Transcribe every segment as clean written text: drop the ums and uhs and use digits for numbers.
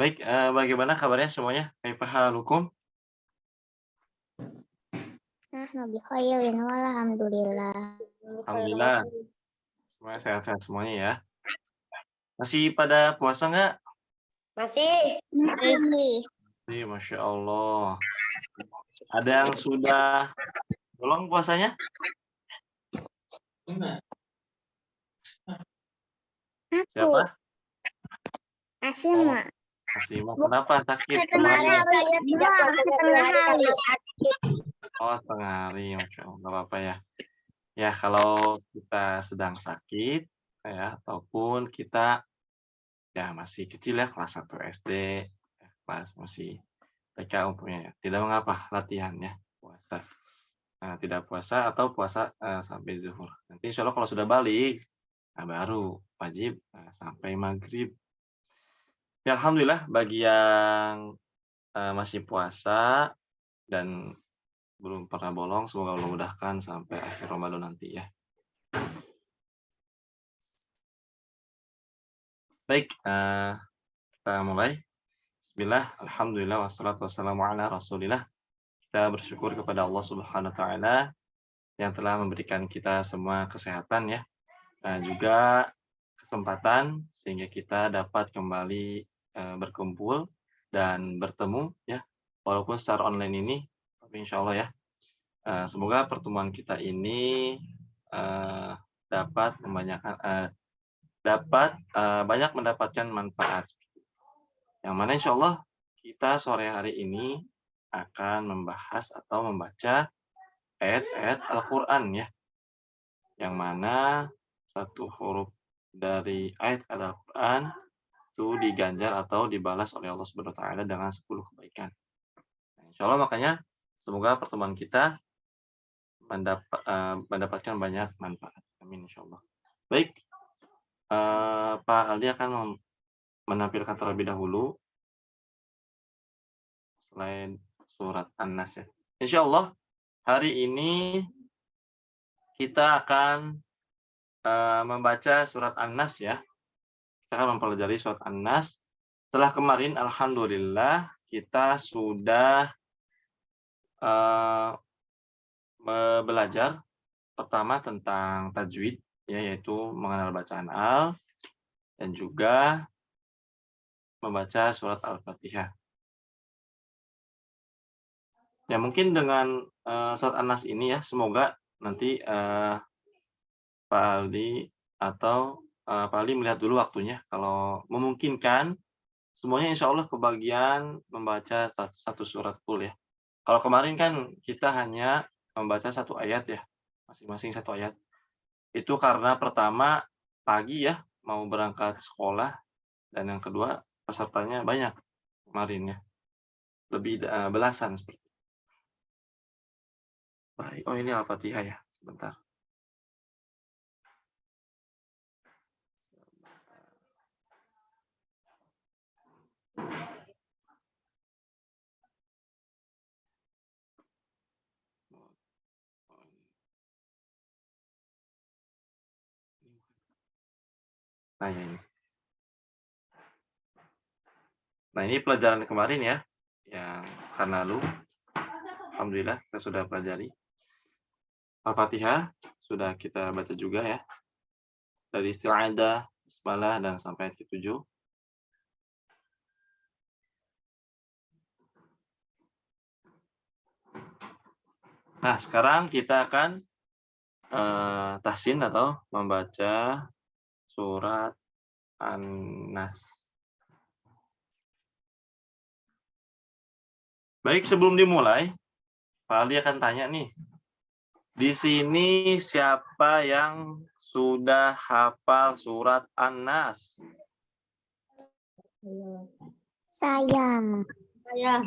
Baik, bagaimana kabarnya semuanya? Kaifa halukum? Nahnu bi khairin walhamdulillah. Alhamdulillah, semuanya sehat-sehat semuanya ya. Masih pada puasa nggak? Masih. Masih. Iya, Masya Allah. Ada yang sudah bolong puasanya? Aku Siapa? Asima. Asima. Kenapa sakit Kemarin kemarin? saya tidak puasa satu setengah hari hari. karena sakit. Oh, setengah hari, Masya Allah. Nggak apa-apa ya. Ya, kalau kita sedang sakit, ya, ataupun kita ya masih kecil ya, kelas 1 SD, ya, kelas masih TK umpamanya, ya, tidak mengapa latihan ya, puasa. Nah, tidak puasa atau puasa sampai zuhur. Nanti insya Allah kalau sudah balik, nah baru wajib sampai maghrib. Ya, alhamdulillah bagi yang masih puasa dan belum pernah bolong, semoga Allah mudahkan sampai akhir Ramadan nanti ya. Baik, kita mulai. Bismillah, alhamdulillah, wassalatu wassalamu ala rasulillah. Kita bersyukur kepada Allah Subhanahu wa taala yang telah memberikan kita semua kesehatan ya. Dan juga kesempatan sehingga kita dapat kembali berkumpul dan bertemu ya. Walaupun secara online ini, tapi insya Allah ya. Semoga pertemuan kita ini dapat banyak mendapatkan manfaat. Yang mana insya Allah kita sore hari ini akan membahas atau membaca ayat-ayat Al-Quran ya. Yang mana satu huruf dari ayat Al-Quran itu diganjar atau dibalas oleh Allah Subhanahu wa taala dengan 10 kebaikan. Nah, insya Allah makanya semoga pertemuan kita mendapatkan banyak manfaat. Amin insya Allah. Baik, Pak Aldi akan menampilkan terlebih dahulu selain surat An-Nas ya. Insya Allah hari ini kita akan membaca surat An-Nas ya. Kita akan mempelajari surat An-Nas. Setelah kemarin alhamdulillah kita sudah belajar pertama tentang tajwid ya, yaitu mengenal bacaan al dan juga membaca surat Al-Fatihah. Ya mungkin dengan surat An-Nas ini ya, semoga nanti Pak Aldi atau Pak Aldi melihat dulu waktunya. Kalau memungkinkan, semuanya insya Allah kebagian membaca satu surat full ya. Kalau kemarin kan kita hanya membaca satu ayat ya, masing-masing satu ayat. Itu karena pertama pagi ya, mau berangkat sekolah, dan yang kedua pesertanya banyak kemarin ya, lebih belasan seperti. Baik, oh ini Al-Fatihah ya, sebentar. Nah ini. Nah ini pelajaran kemarin ya, yang karena lalu, alhamdulillah kita sudah pelajari. Al-Fatihah sudah kita baca juga ya, dari isti'adah, bismillah, dan sampai ayat ke-7. Nah, sekarang kita akan tahsin atau membaca surat An-Nas. Baik, sebelum dimulai, Pak Ali akan tanya nih. Di sini siapa yang sudah hafal surat An-Nas? Saya. Saya. Saya.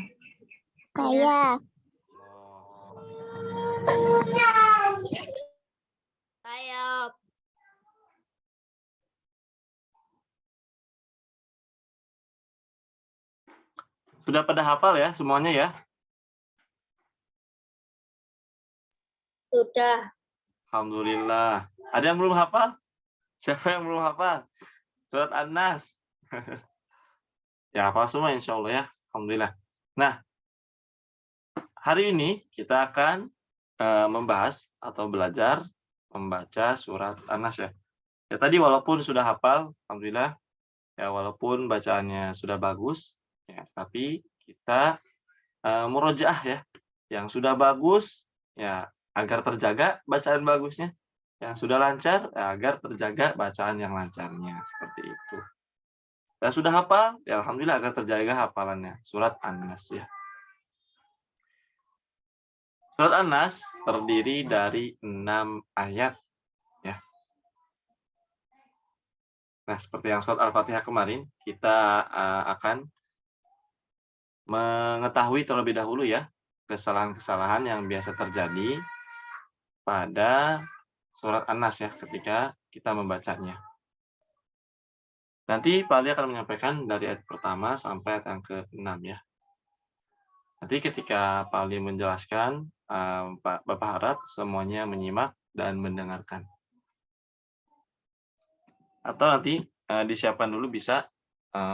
Saya. Sudah pada hafal ya semuanya ya? Sudah. Alhamdulillah. Ada yang belum hafal? Siapa yang belum hafal? Surat An-Nas. Ya, hafal semua insya Allah ya. Alhamdulillah. Nah, hari ini kita akan membahas atau belajar membaca surat An-Nas ya. Ya tadi walaupun sudah hafal, alhamdulillah, ya walaupun bacaannya sudah bagus, ya tapi kita murojaah ya. Yang sudah bagus, ya agar terjaga bacaan bagusnya. Yang sudah lancar, ya, agar terjaga bacaan yang lancarnya. Seperti itu. Dan sudah hafal, ya alhamdulillah agar terjaga hafalannya. Surat An-Nas ya. Surat An-Nas terdiri dari 6 ayat ya. Nah, seperti yang surat Al-Fatihah kemarin, kita akan mengetahui terlebih dahulu ya kesalahan-kesalahan yang biasa terjadi pada surat An-Nas ya ketika kita membacanya. Nanti Pak Ali akan menyampaikan dari ayat pertama sampai ayat yang ke-6 ya. Nanti ketika Pak Ali menjelaskan, Bapak harap semuanya menyimak dan mendengarkan. Atau nanti disiapkan dulu bisa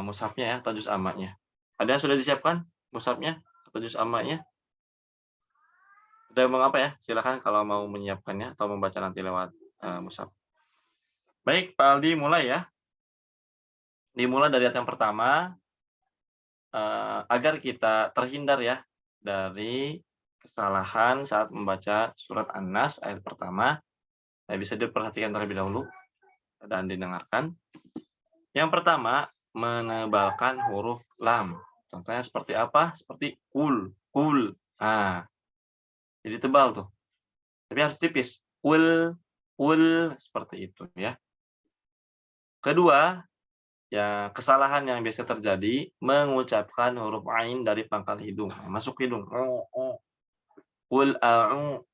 mushafnya ya, atau juz amma-nya. Ada yang sudah disiapkan mushafnya atau juz amma-nya? Udah mengapa ya? Silakan kalau mau menyiapkannya atau membaca nanti lewat mushaf. Baik, Pak Aldi mulai ya. Dimulai dari ayat yang pertama agar kita terhindar ya dari kesalahan saat membaca surat An-Nas ayat pertama. Nah, bisa diperhatikan terlebih dahulu dan didengarkan. Yang pertama, menebalkan huruf lam. Contohnya seperti apa? Seperti kul. Nah, jadi tebal tuh. Tapi harus tipis. Kul, seperti itu ya. Kedua, ya kesalahan yang biasa terjadi mengucapkan huruf ain dari pangkal hidung. Masuk hidung. Kul a'u.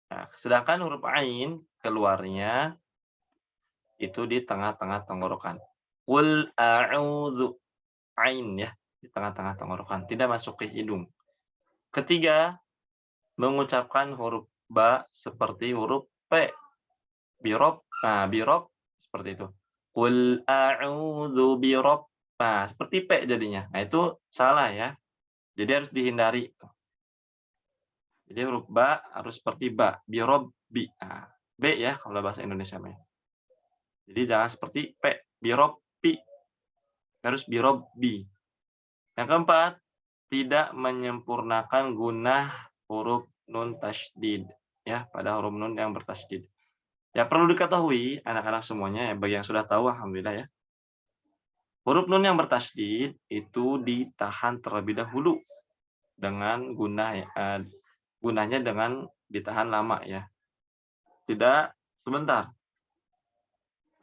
Nah, sedangkan huruf ain keluarnya itu di tengah-tengah tenggorokan. Qul a'udzu, ain ya, di tengah-tengah tenggorokan, tidak masuk ke hidung. Ketiga, mengucapkan huruf ba seperti huruf p. Birob, nah birob seperti itu. Qul a'udzu birob. Nah, seperti p jadinya. Nah, itu salah ya. Jadi harus dihindari. Jadi huruf ba harus seperti ba, birob bi. Nah, b ya kalau bahasa Indonesia mah. Jadi jangan seperti P, birobi. Harus birobi. Yang keempat, tidak menyempurnakan gunah huruf nun tasydid. Ya, pada huruf nun yang bertasydid. Ya, perlu diketahui, anak-anak semuanya, ya, bagi yang sudah tahu, alhamdulillah ya. Huruf nun yang bertasydid itu ditahan terlebih dahulu. Dengan gunahnya dengan ditahan lama ya. Tidak sebentar.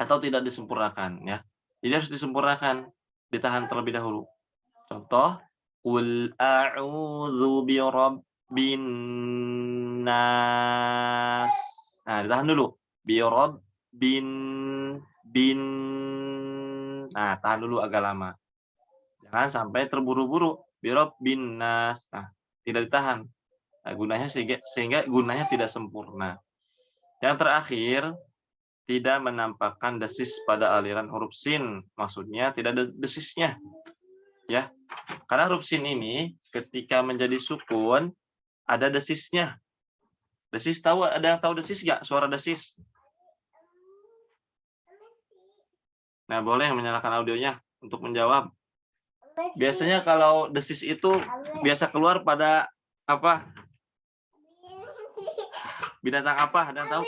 Atau tidak disempurnakan ya. Jadi harus disempurnakan, ditahan terlebih dahulu. Contoh, qul a'udzu birabbin nas. Nah, ditahan dulu. Birabbin bin. Nah, tahan dulu agak lama. Jangan sampai terburu-buru. Birabbin nas. Nah, tidak ditahan. Nah, gunanya sehingga gunanya tidak sempurna. Yang terakhir, tidak menampakkan desis pada aliran huruf sin. Maksudnya tidak ada desisnya. Ya. Karena huruf sin ini ketika menjadi sukun ada desisnya. Desis tahu, ada yang tahu desis nggak? Suara desis. Nah, boleh menyalakan audionya untuk menjawab. Biasanya kalau desis itu biasa keluar pada apa? Binatang apa? Ada yang tahu?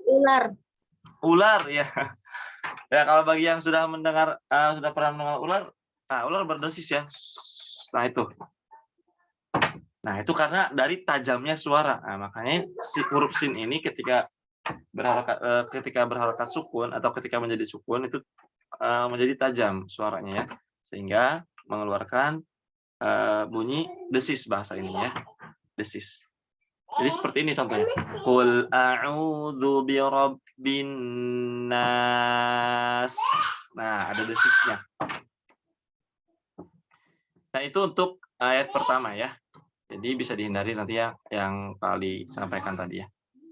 Ular. Ular ya. Ya kalau bagi yang sudah mendengar sudah pernah mendengar ular, nah ular berdesis ya. Nah itu. Nah itu karena dari tajamnya suara. Nah, makanya si huruf sin ini ketika berharakat sukun atau ketika menjadi sukun itu menjadi tajam suaranya ya, sehingga mengeluarkan bunyi desis bahasa ini ya, desis. Jadi seperti ini contohnya. Qul a'udzu birabbin nas. Nah, ada desisnya. Nah, itu untuk ayat pertama ya. Jadi bisa dihindari nanti ya yang kali sampaikan tadi ya.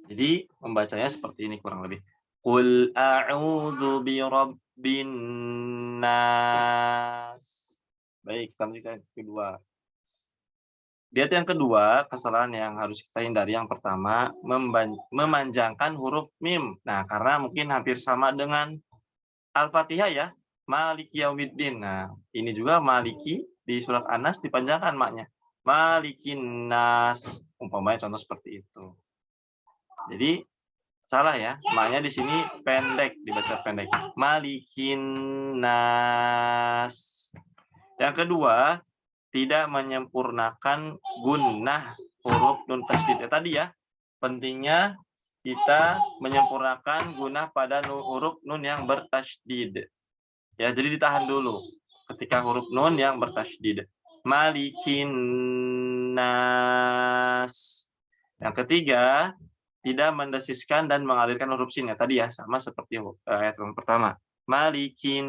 Jadi membacanya seperti ini kurang lebih. Qul a'udzu birabbin nas. Baik, kita lanjutkan yang kedua. Lihat yang kedua, kesalahan yang harus kita hindari. Yang pertama, memanjangkan huruf mim. Nah, karena mungkin hampir sama dengan Al-Fatihah ya. Maliki yaumiddin. Nah, ini juga Maliki di surat An-Nas dipanjangkan maknya. Malikin nas. Umpamanya contoh seperti itu. Jadi salah ya. Maknya di sini pendek, dibaca pendek. Malikin nas. Yang kedua, tidak menyempurnakan gunnah huruf nun tasydid. Tadi ya, pentingnya kita menyempurnakan gunnah pada huruf nun yang bertasydid. Ya, jadi ditahan dulu ketika huruf nun yang bertasydid. Malikin nas. Yang ketiga, tidak mendesiskan dan mengalirkan huruf sin. Ya, tadi ya, sama seperti ayat yang pertama. Malikin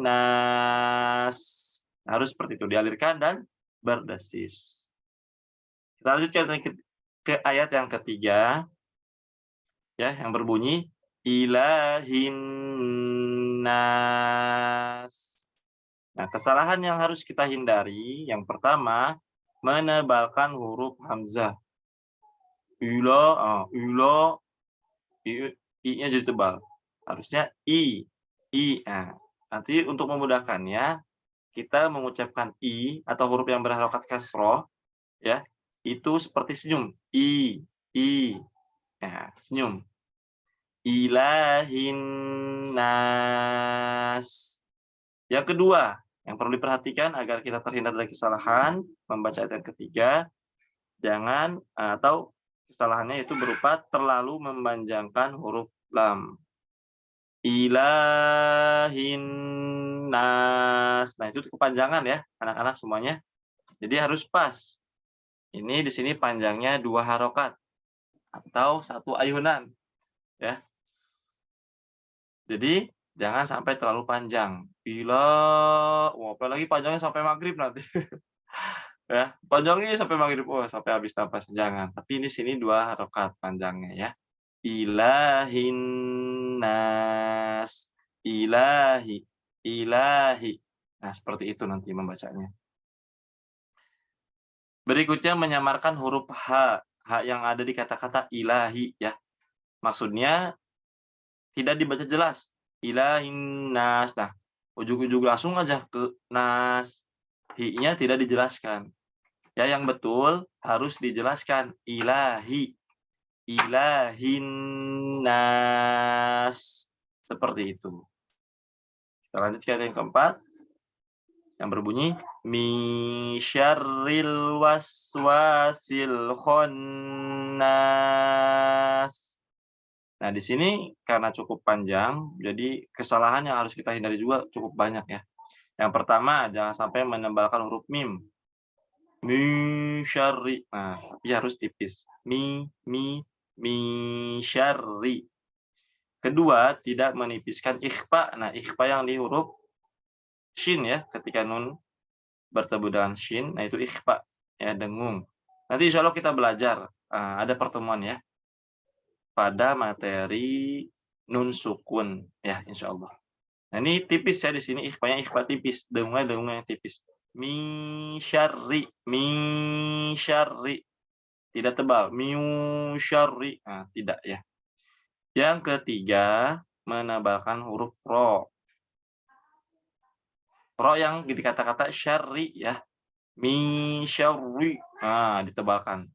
nas. Harus seperti itu, dialirkan dan berdesis. Kita lanjutkan ke ayat yang ketiga, ya, yang berbunyi ilahin nas. Nah, kesalahan yang harus kita hindari, yang pertama, menebalkan huruf hamzah. I-nya jadi tebal. Harusnya i. Nah, nanti untuk memudahkannya, kita mengucapkan i atau huruf yang berharokat kasroh, ya, itu seperti senyum. I. Nah, senyum. Ilahin nas. Yang kedua, yang perlu diperhatikan agar kita terhindar dari kesalahan membaca ayat yang ketiga, jangan atau kesalahannya itu berupa terlalu memanjangkan huruf lam. Ilahin nas. Nah, itu kepanjangan ya, anak-anak semuanya. Jadi harus pas. Ini di sini panjangnya 2 harokat atau 1 ayunan, ya. Jadi jangan sampai terlalu panjang. Apalagi panjangnya sampai maghrib nanti. Ya, panjangnya sampai maghrib, sampai habis nafas. Jangan. Tapi di sini 2 harokat panjangnya ya. Ilahin nas. Ilahi. Nah, seperti itu nanti membacanya. Berikutnya menyamarkan huruf H. H yang ada di kata-kata ilahi ya. Maksudnya tidak dibaca jelas. Ilahin nas. Nah, ujung-ujung langsung aja ke nas. Hi-nya tidak dijelaskan. Ya, yang betul harus dijelaskan. Ilahi. Ilahin nas. Seperti itu. Kita lanjut ke yang keempat. Yang berbunyi min syarril waswasil khannas. Nah, di sini karena cukup panjang, jadi kesalahan yang harus kita hindari juga cukup banyak ya. Yang pertama, jangan sampai menebalkan huruf mim. Min syarri. Nah, tapi harus tipis. Mi syarri. Kedua, tidak menipiskan ikhfa. Nah, ikhfa yang di huruf shin ya, ketika nun bertemu dengan shin, nah itu ikhfa ya, dengung. Nanti insya Allah kita belajar, ada pertemuan ya pada materi nun sukun ya, insya Allah. Nah, ini tipis ya di sini, ikhfanya ikhfa tipis, dengungnya tipis. Mi syarri, tidak tebal. Mi syarri, nah, tidak ya. Yang ketiga, menebalkan huruf ro. Ro yang di kata-kata syarri ya. Mi syarri, nah, ditebalkan.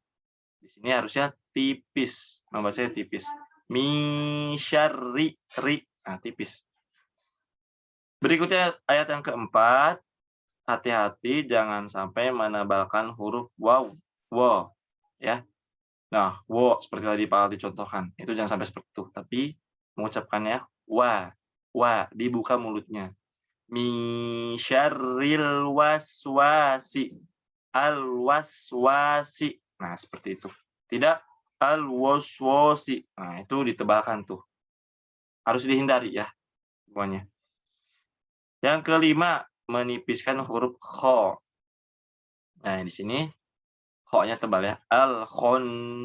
Di sini harusnya tipis, membacanya tipis. Mi syarri, nah, tipis. Berikutnya ayat yang keempat, hati-hati jangan sampai menebalkan huruf waw, wo, ya. Nah, wo seperti tadi Pak Aldi contohkan, itu jangan sampai seperti itu, tapi mengucapkannya wa, dibuka mulutnya. Mi syarril waswasi, al-waswasi. Nah, seperti itu. Tidak al-waswasi. Nah, itu ditebalkan tuh. Harus dihindari ya semuanya. Yang kelima, menipiskan huruf kho. Nah, di sini kho-nya tebal ya. Al-khonnas.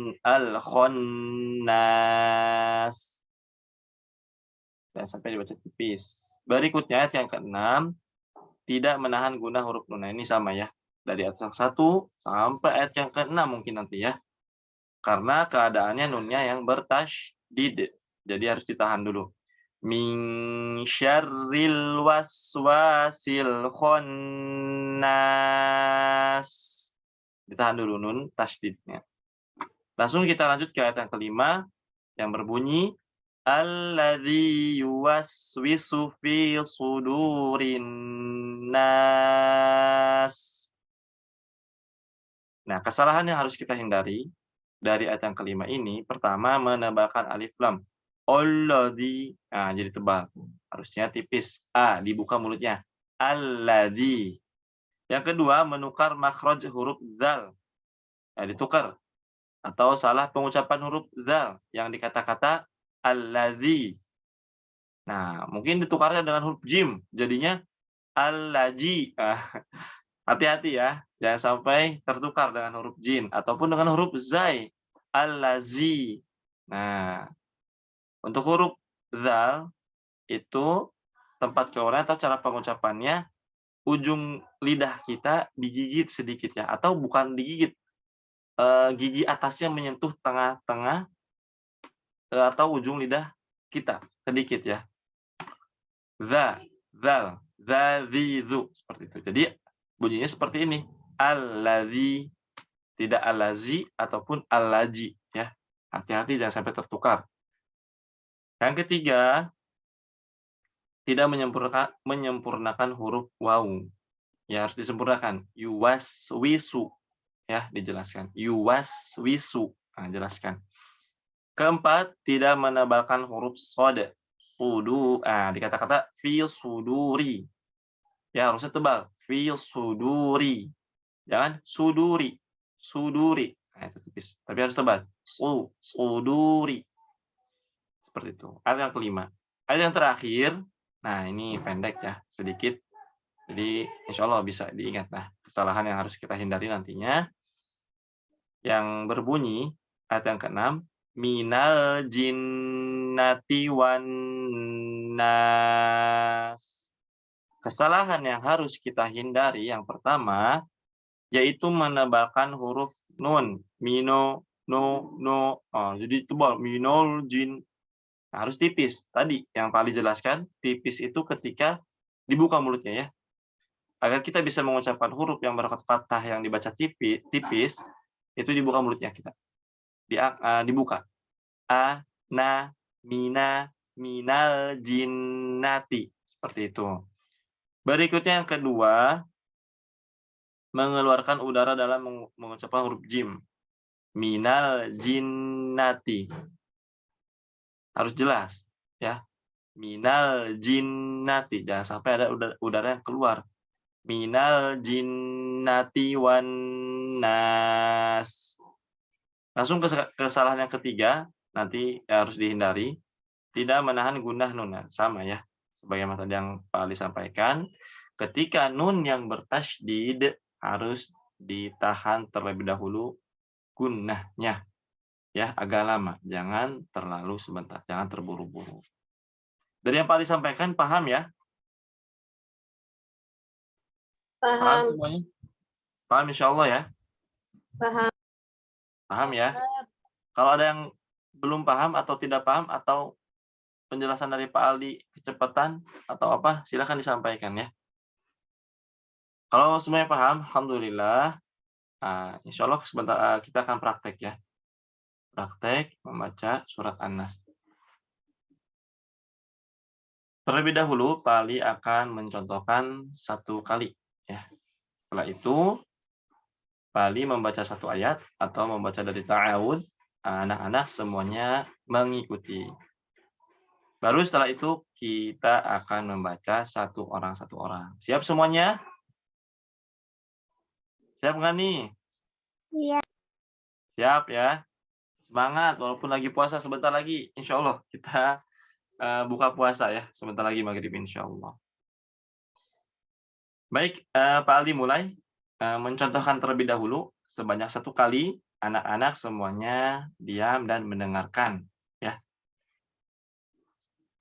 dan sampai dibaca tipis. Berikutnya ayat yang ke-6, tidak menahan guna huruf nun. Nah, ini sama ya. Dari ayat yang 1 sampai ayat yang ke-6 mungkin nanti ya. Karena keadaannya nunnya yang bertasydid. Jadi harus ditahan dulu. Min syarril waswasil khannas. Ditahan dulu nun tasydidnya. Langsung kita lanjut ke ayat yang ke-5 yang berbunyi alladzi yuwaswisu fi sudurin nas. Nah, kesalahan yang harus kita hindari dari ayat yang ke-5 ini, pertama menebalkan alif lam. Alladzi, nah jadi tebal. Harusnya tipis. A, dibuka mulutnya. Alladzi. Yang kedua, menukar makhraj huruf dzal. Nah, ditukar. Atau salah pengucapan huruf dzal yang dikata-kata alladzi. Nah, mungkin ditukarnya dengan huruf jim, jadinya allaji. Hati-hati ya, jangan sampai tertukar dengan huruf jin ataupun dengan huruf zai, allazi. Nah, untuk huruf zal itu tempat keluarnya atau cara pengucapannya ujung lidah kita digigit sedikit ya, atau bukan digigit, gigi atasnya menyentuh tengah-tengah atau ujung lidah kita sedikit ya. Zal, zazizu, seperti itu. Jadi bunyinya seperti ini. Allazi, tidak alazi ataupun alaji ya. Hati-hati jangan sampai tertukar. Yang ketiga, tidak menyempurnakan huruf waw. Ya harus disempurnakan. Yuwaswisu ya, dijelaskan. Yuwaswisu. Nah, jelaskan. Keempat, tidak menebalkan huruf shad. Dikata-kata fi suduri. Ya, harusnya tebal. Fi suduri. Jangan suduri. Suduri. Nah, itu tipis. Tapi harus tebal. Suduri. Seperti itu. Ayat yang kelima. Ayat yang terakhir. Nah, ini pendek ya. Sedikit. Jadi, insya Allah bisa diingat. Nah, kesalahan yang harus kita hindari nantinya. Yang berbunyi, ayat yang ke-6. Minal jinnati wan nas. Kesalahan yang harus kita hindari yang pertama yaitu menebalkan huruf nun, mino, no, no. Jadi tebal minol jin. Nah, harus tipis. Tadi yang paling jelaskan, tipis itu ketika dibuka mulutnya ya. Agar kita bisa mengucapkan huruf yang berharakat fathah yang dibaca tipis, itu dibuka mulutnya kita. Dibuka. A, na, mina, minal jinnati. Seperti itu. Berikutnya yang kedua, mengeluarkan udara dalam mengucapkan huruf jim. Minal jinnati. Harus jelas. Ya. Minal jinnati. Jangan sampai ada udara yang keluar. Minal jinnati wan nas. Langsung ke kesalahan yang ketiga, nanti harus dihindari, tidak menahan gunah nun. Sama ya, sebagaimana tadi yang Pak Ali sampaikan, ketika nun yang bertasydid harus ditahan terlebih dahulu gunahnya. Ya, agak lama, jangan terlalu sebentar, jangan terburu-buru. Dari yang Pak Ali sampaikan, paham ya? Paham semuanya? Paham insya Allah ya? Paham. Paham ya? Kalau ada yang belum paham atau tidak paham atau penjelasan dari Pak Aldi kecepatan atau apa, silakan disampaikan ya. Kalau semuanya paham, alhamdulillah. Insya Allah sebentar kita akan praktek ya. Praktek membaca surat An-Nas. Terlebih dahulu, Pak Ali akan mencontohkan satu kali ya. Setelah itu, Pak Ali membaca satu ayat atau membaca dari ta'awud, anak-anak semuanya mengikuti. Baru setelah itu kita akan membaca satu orang. Siap semuanya? Siap nggak nih? Iya. Siap ya. Semangat, walaupun lagi puasa sebentar lagi. Insya Allah kita buka puasa ya. Sebentar lagi maghrib insya Allah. Baik, Pak Aldi mulai. Mencontohkan terlebih dahulu sebanyak satu kali. Anak-anak semuanya diam dan mendengarkan. Ya.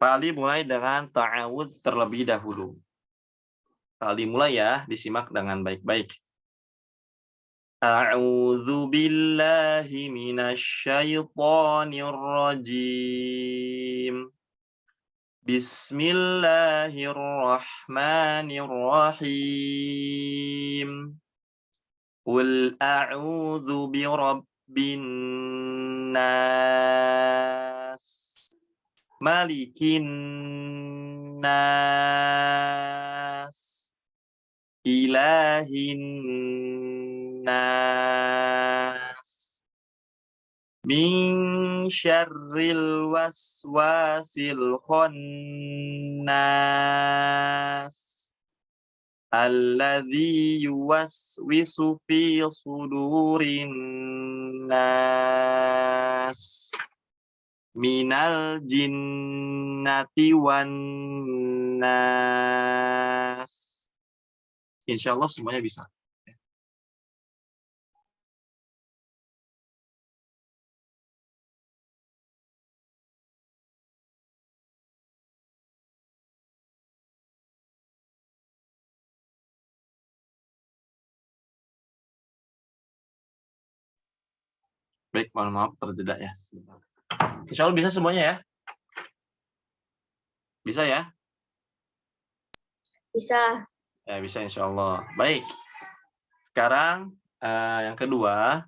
Pak Ali mulai dengan ta'awud terlebih dahulu. Pak Ali mulai ya, disimak dengan baik-baik. A'udzu billahi minasyaitonir rajim. Bismillahirrahmanirrahim. Qul a'udzu birabbin nas, malikin nas, ilahin nas, min syarril waswasil khannas, alladzi yuwaswisu fi sudurin nas, minal jinnati wan nas. Insya Allah semuanya bisa. Baik, mohon maaf terjeda ya. Insya Allah bisa semuanya ya. Bisa ya? Bisa. Ya bisa insya Allah. Baik. Sekarang yang kedua,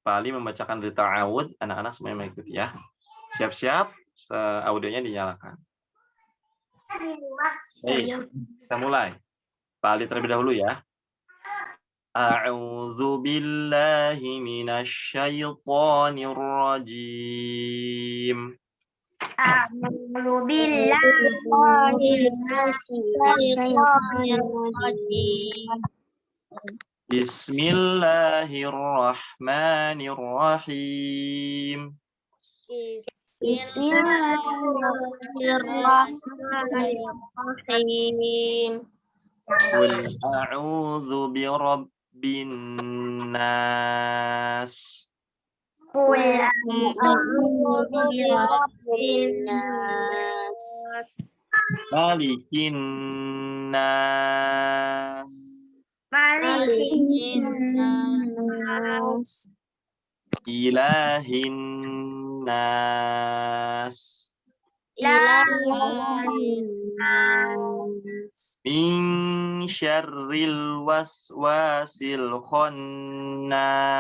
Pak Ali membacakan dari ta'awud, anak-anak semuanya mengikuti ya. Siap-siap, audionya dinyalakan. Baik, kita mulai. Pak Ali terlebih dahulu ya. A'udzu billahi minasyaitonir rajim. A'udzu billahi minasyaitonir rajim. Bismillahirrahmanirrahim. Bismillahirrahmanirrahim. Qul a'udzu birabbin nas. Qul a'udzu birabbin nas. Malikin nas. Malikin nas. Ilahin nas. Ilahin nas. Min syarril waswasil khannas.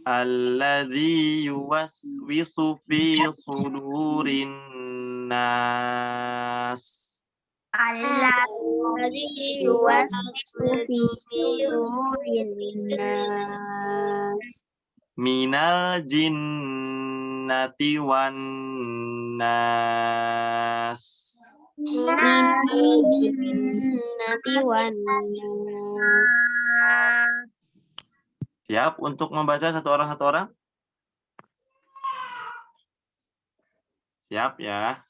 Alladzi yuwaswisu fi sudurin nas. Alladzi yuwaswisu fi sudurin nas. Minal jinnati wan nas. Minal jinnati wan nas. Siap untuk membaca satu orang? Siap ya.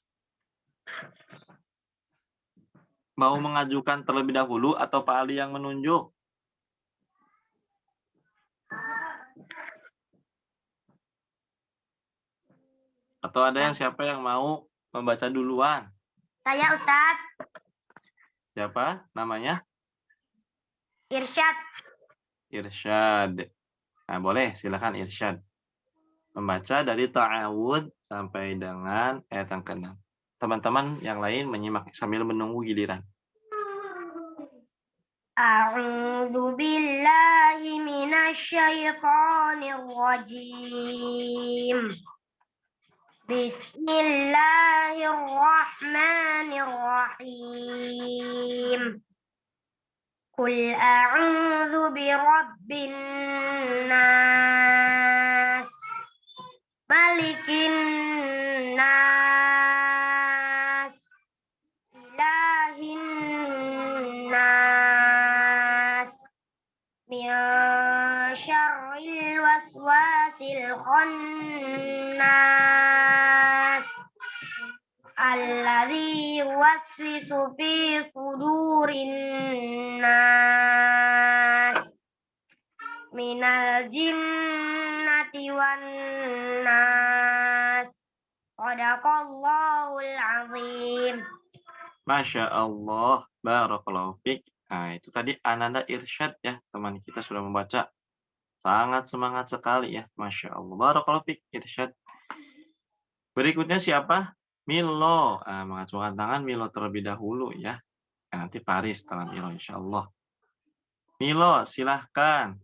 Mau mengajukan terlebih dahulu atau Pak Ali yang menunjuk? Atau ada siapa yang mau membaca duluan? Saya, Ustadz. Siapa namanya? Irsyad. Irsyad. Nah, boleh, silakan Irsyad. Membaca dari ta'awud sampai dengan ayat yang ke-6. Teman-teman yang lain menyimak sambil menunggu giliran. A'udzu billahi minasyaitonir rajim. Bismillahirrahmanirrahim. Qul a'udzu birabbin nas, malikin nas, ilahin nas, min syarril waswasil khannas, alladzi yuwaswisu fi sudurin nas. minal jinnati wan nas. Shadaqallahul azim. Masya Allah, barakallahu fiik. Nah, itu tadi Ananda Irsyad ya, teman kita sudah membaca. Sangat semangat sekali ya, Masya Allah. Barakallahu fiik, Irsyad. Berikutnya siapa? Milo. Mengacungkan tangan Milo terlebih dahulu ya. Nanti Paris setelah Milo, insya Allah. Milo, silahkan.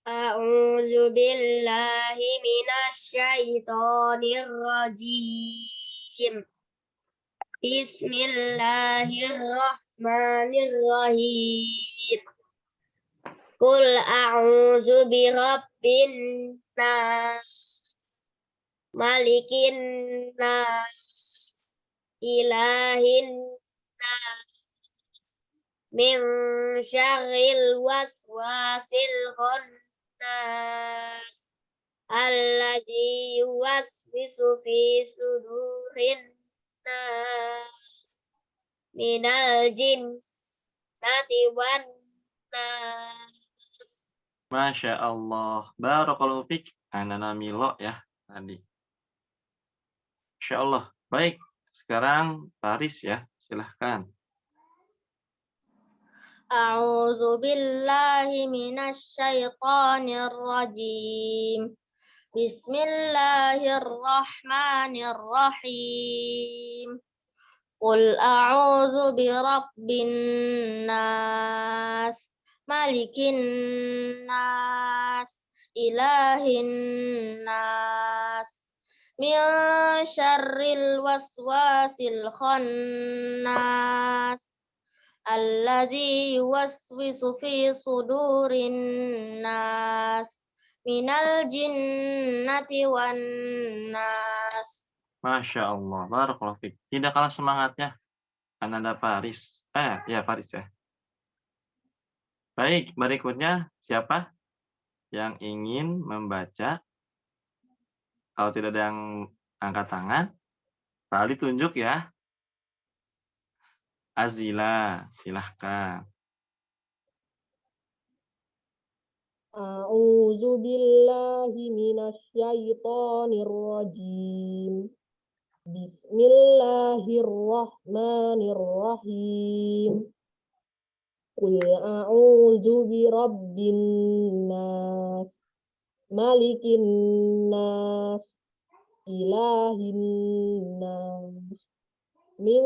A'udzu billahi minasyaitonir rajim. Bismillahirrahmanirrahim. Qul a'udzu birabbin nas, malikin nas, ilahin nas, min syarril waswasil khannas, allazi yuwaswisu fi sudurin nas, minal jinnati wan nas. Masya Allah. Barakallahu fiik. Ananda Milo ya tadi. Masya Allah. Baik, sekarang Paris ya. Silahkan. A'udzu billahi minasyaitonir rajim. Bismillahirrahmanirrahim. Qul a'udzu birabbin nas, malikin nas, ilahin nas, min syarril waswasil khannas, allazi yuwaswisu fi sudurin nas, minal jinnati wan nas. Masya Allah. Barakallahu fiik. Tidak kalah semangatnya. Ananda Paris. Ya Paris ya. Baik, berikutnya siapa yang ingin membaca? Kalau tidak ada yang angkat tangan, Pak Ali tunjuk ya. Azila, silahkan. A'udzu billahi minasyaitonir rajim. Bismillahirrahmanirrahim. Qul a'udzu birabbin nas, malikin nas, ilahin nas, min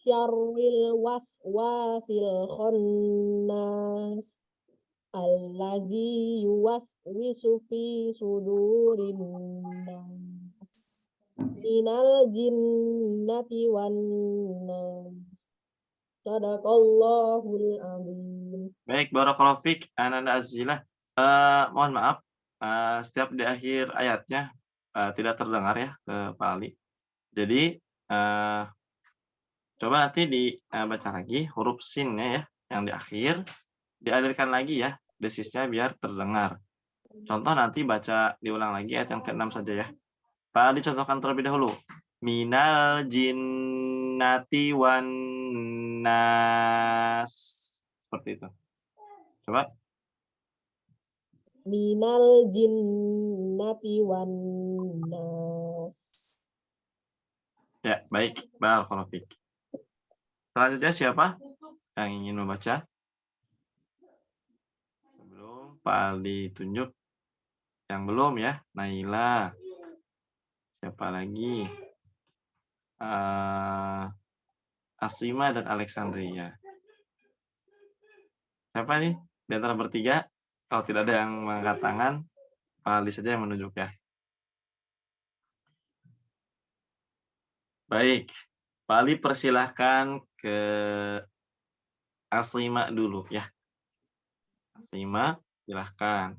syarril waswasil khannas, allazi yuwaswisu fi sudurin nas, minal jinnati wan nas. Shadaqallahul azim. Baik, barakallahu fiik, Ananda Azila. Mohon maaf, setiap di akhir ayatnya tidak terdengar ya ke Pak Ali. Jadi coba nanti dibaca lagi huruf sinnya ya, yang di akhir dialirkan lagi ya desisnya biar terdengar. Contoh nanti baca diulang lagi ayat yang ke-6 saja ya. Pak Ali contohkan terlebih dahulu. Minal jinnati wan nas. Seperti itu. Coba. Minal jinnati wan nas. Ya, baik. Barakallahu fiik. Selanjutnya siapa yang ingin membaca? Sebelum Pak Ali tunjuk. Yang belum ya, Naila. Siapa lagi? Asima dan Alexandria. Siapa nih? Di antara bertiga, kalau tidak ada yang mengangkat tangan, Pak Ali saja yang menunjuk ya. Baik, Pak Ali persilahkan ke Asima dulu ya. Asima, silahkan.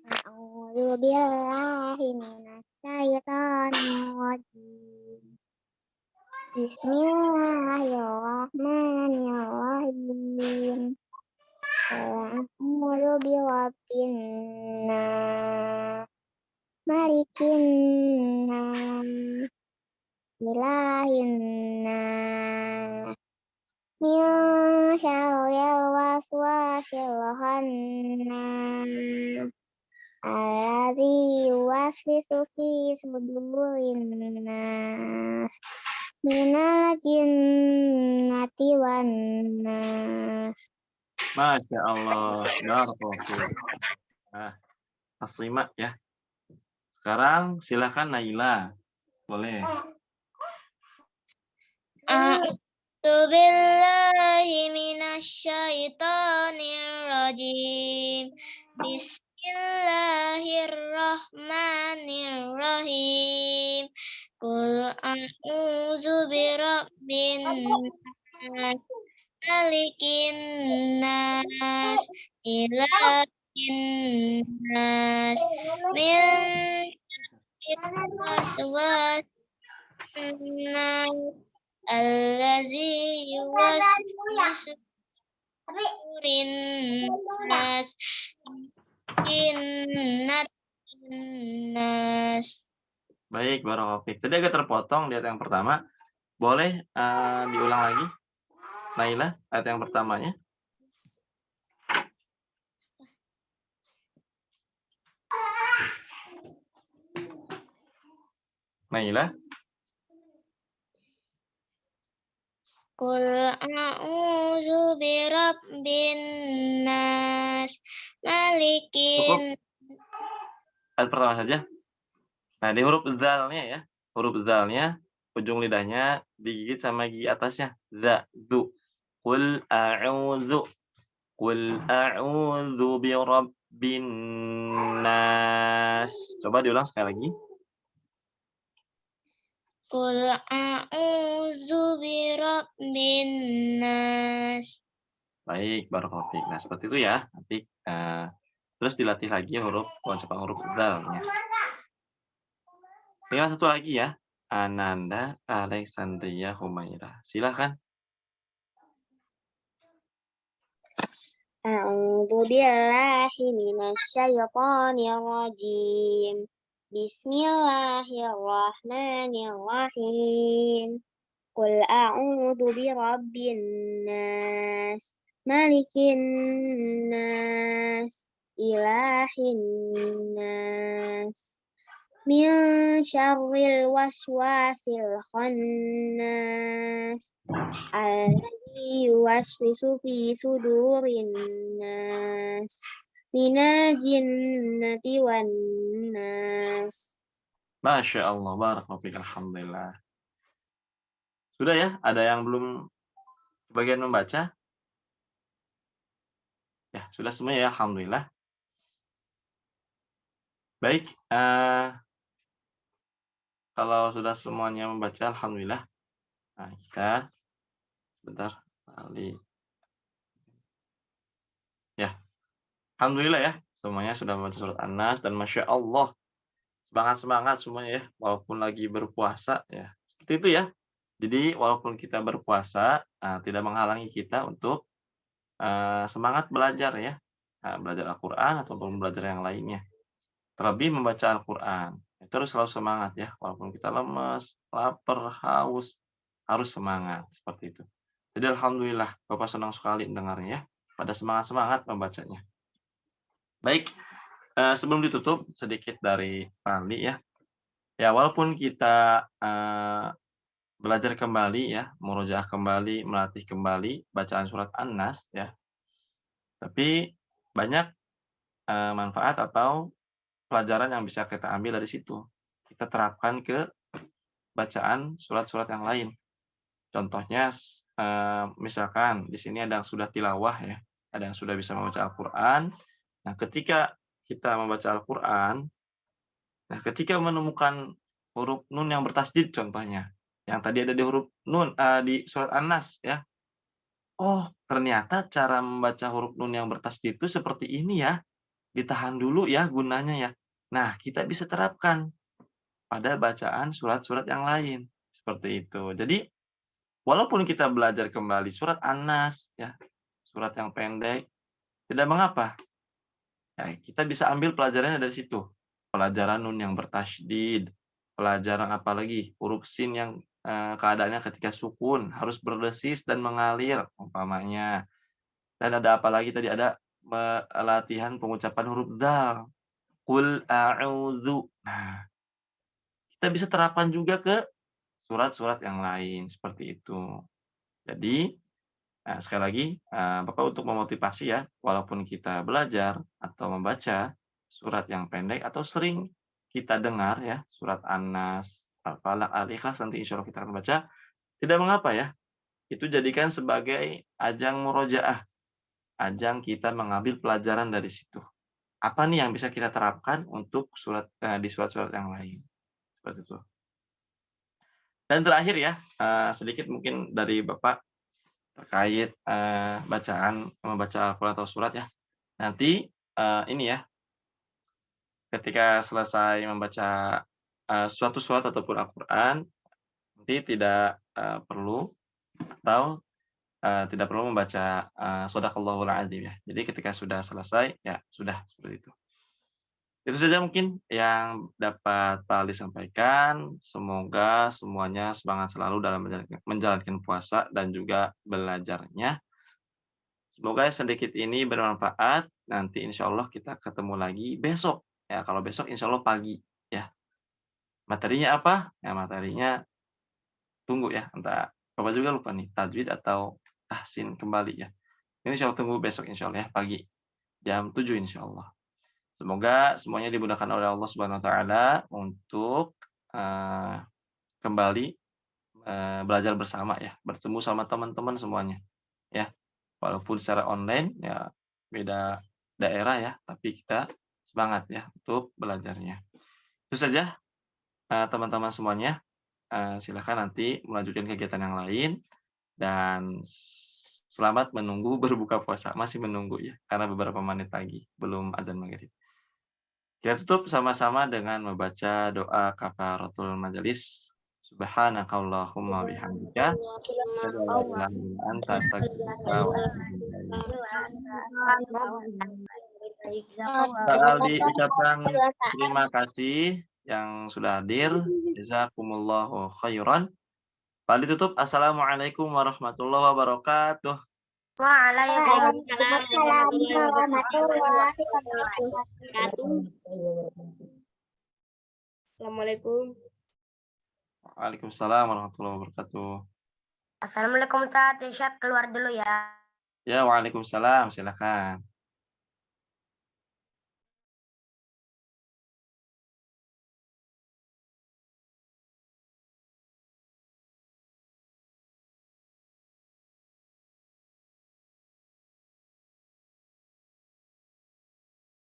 A'udzu billahi minasyaitonir rajim. Bismillahirrahmanirrahim. A'udzu birabbin nas, malikin nas, ilahin nas, min syarril waswasil khannas alladzi yuwaswisu fi sudurin nas minal jinnati wan nas. Masya Allah. Barakallahu fiik. Nah, simak ya. Sekarang silakan Naila. Boleh. A'udzu billahi minasyaitonir rajim. Bismillahirrahmanirrahim. Qul a'udzu birabbin nas, malikin nas, ilahin nas, min waswas nas, allazi yuwaswisu sudurin nas, jinnatin nas. Baik, barakallahu fiik. Tadi agak terpotong di ayat yang pertama. Boleh diulang lagi? Naila, ayat yang pertamanya. Naila. Qul a'udzu birabbin nas, malikin. Ayat pertama saja. Nah, di huruf dzalnya ya. Huruf dzalnya, ujung lidahnya digigit sama gigi atasnya. Dza, dzu. Qul a'udzu. Qul a'udzu birabbin nas. Coba diulang sekali lagi. Qul a'udzu birabbin nas. Baik, barakallahu fiik. Nah, seperti itu ya. Nanti terus dilatih lagi huruf pengucapan huruf dzalnya. Tinggal satu lagi ya. Ananda Alexandria Humaira. Silahkan. A'udzu billahi minasyaitonir rajim. Bismillahirrahmanirrahim. Qul a'udzu birabbin nas, malikin nas, ilahin nas, min syarril waswasil khannas alladzi yuwaswisu fi sudurin nas minal jinnati wan nas. Masya Allah, barakallahu fiik, alhamdulillah. Sudah ya? Ada yang belum bagian membaca? Ya, sudah semuanya ya, alhamdulillah. Baik, kalau sudah semuanya membaca, alhamdulillah. Nah, kita bentar, Ali. Ya, alhamdulillah ya, semuanya sudah membaca surat An-Nas dan masya Allah, semangat semuanya ya, walaupun lagi berpuasa ya. Seperti itu ya. Jadi walaupun kita berpuasa, tidak menghalangi kita untuk semangat belajar ya, belajar Al-Quran ataupun belajar yang lainnya. Terlebih membaca Al-Quran. Terus selalu semangat ya, walaupun kita lemes, lapar, haus, harus semangat seperti itu. Jadi alhamdulillah, Bapak senang sekali mendengarnya ya, pada semangat membacanya. Baik, sebelum ditutup sedikit dari Pali ya. Ya, walaupun kita belajar kembali ya, murojaah kembali, melatih kembali bacaan surat An-Nas ya. Tapi banyak manfaat atau pelajaran yang bisa kita ambil dari situ. Kita terapkan ke bacaan surat-surat yang lain. Contohnya, misalkan di sini ada yang sudah tilawah ya, ada yang sudah bisa membaca Al-Quran. Nah, ketika kita membaca Al-Quran, nah ketika menemukan huruf nun yang bertasydid contohnya, yang tadi ada di huruf nun di surat An-Nas ya. Oh, ternyata cara membaca huruf nun yang bertasydid itu seperti ini ya. Ditahan dulu ya gunanya ya. Nah, kita bisa terapkan pada bacaan surat-surat yang lain. Seperti itu. Jadi, walaupun kita belajar kembali surat An-Nas, ya, surat yang pendek, tidak mengapa. Ya, kita bisa ambil pelajarannya dari situ. Pelajaran nun yang bertasydid, pelajaran apa lagi? Huruf sin yang keadaannya ketika sukun, harus berdesis dan mengalir umpamanya. Dan ada apa lagi tadi, ada latihan pengucapan huruf dzal. Qul a'udzu. Nah, kita bisa terapkan juga ke surat-surat yang lain, seperti itu. Jadi, sekali lagi, Bapak untuk memotivasi ya, walaupun kita belajar atau membaca surat yang pendek atau sering kita dengar ya, surat An-Nas, Al-Falaq, Al-Ikhlas, nanti insya Allah kita akan baca, tidak mengapa ya, itu jadikan sebagai ajang murojaah, ajang kita mengambil pelajaran dari situ. Apa nih yang bisa kita terapkan untuk di surat-surat yang lain, seperti itu. Dan terakhir ya, sedikit mungkin dari Bapak terkait, membaca Al-Quran atau surat ya. Nanti, ini ya, ketika selesai membaca, suatu surat ataupun Al-Quran, nanti tidak, perlu atau, tidak perlu membaca, Shadaqallahul Adzim ya. Jadi ketika sudah selesai, ya sudah, seperti itu. Itu saja mungkin yang dapat Pak Ali sampaikan. Semoga semuanya semangat selalu dalam menjalankan puasa dan juga belajarnya. Semoga sedikit ini bermanfaat. Nanti insya Allah kita ketemu lagi besok. Ya, kalau besok insya Allah pagi. Ya, materinya apa? Ya, materinya tunggu ya. Entah Bapak juga lupa nih, tajwid atau tahsin kembali ya. Ini insya Allah tunggu besok insya Allah ya, pagi. Jam 7 insya Allah. Semoga semuanya dimudahkan oleh Allah Subhanahu wa taala untuk, kembali, belajar bersama ya, bertemu sama teman-teman semuanya, ya. Walaupun secara online, ya beda daerah ya, tapi kita semangat ya untuk belajarnya. Itu saja, teman-teman semuanya, silakan nanti melanjutkan kegiatan yang lain dan selamat menunggu berbuka puasa. Masih menunggu ya, karena beberapa menit lagi, belum azan maghrib. Kita tutup sama-sama dengan membaca doa kafaratul majelis. Subhanakallahumma bihamdika asyhadu an la ilaha illa anta astaghfiruka wa atubu ilaik. Pak Aldi ucapkan terima kasih yang sudah hadir. Jazakumullahu khairan. Pak Aldi tutup. Assalamualaikum warahmatullahi wabarakatuh. Waalaikumsalam warahmatullahi wabarakatuh. Assalamualaikum. Waalaikumsalam warahmatullahi wabarakatuh. Assalamualaikum Ustaz. Irsyad keluar dulu ya. Ya, waalaikumsalam. Silakan.